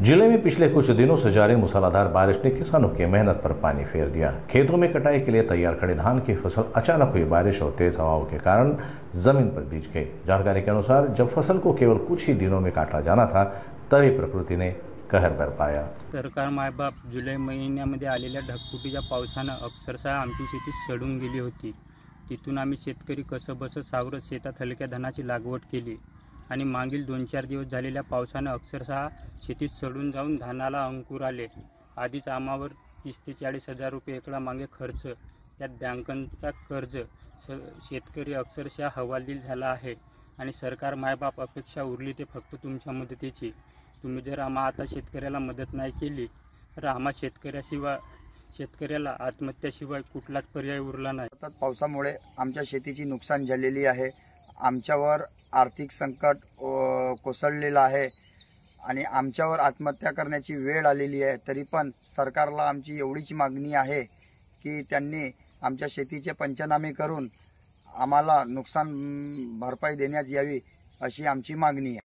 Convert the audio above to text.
जिले में पिछले कुछ दिनों से जारी मूसलाधार बारिश ने किसानों की मेहनत पर पानी फेर दिया। खेतों में कटाई के लिए तैयार खड़ी धान की फसल अचानक हुई बारिश और तेज हवाओं के कारण जमीन पर भीज गई। जानकारी के अनुसार जब फसल को केवल कुछ ही दिनों में काटा जाना था, तभी प्रकृति ने कहर बरपाया। सरकार मायबाप जुलै महिन्यामध्ये आलेल्या ढगफुटीच्या पावसानं अक्षरशः आमची शेती सडून गेली होती। तिथून आम्ही शेतकरी कसंबसं सावरत शेतात हलक्या धानाची लागवड केली आणि मागील 2-4 दिवस झालेल्या पावसानं अक्षरशः शेतीत सडून जाऊन धानाला अंकुर आले। आधीच आम्हावर 30 ते 40 हजार रुपये एकरा मागे खर्च, त्यात बँकांचा कर्ज, शेतकरी अक्षरशः हवालदिल झाला आहे आणि सरकार मायबाप अपेक्षा उरली ते फक्त तुमच्या मदतीची। तुम्ही जर आता शेतकऱ्याला मदत नाही केली तर आम्हा शेतकऱ्याला आत्महत्याशिवाय कुठलाच पर्याय उरला नाही। सतत पावसामुळे आमच्या शेतीची नुकसान झालेली आहे। आमच्यावर आर्थिक संकट कोसळलेलं आहे आणि आमच्यावर आत्महत्या करण्याची वेळ आलेली आहे। तरी पण सरकारला आमची एवढीच मागणी आहे की त्यांनी आमच्या शेतीचे पंचनामे करून आम्हाला नुकसान भरपाई देण्यात यावी, अशी आमची मागणी आहे।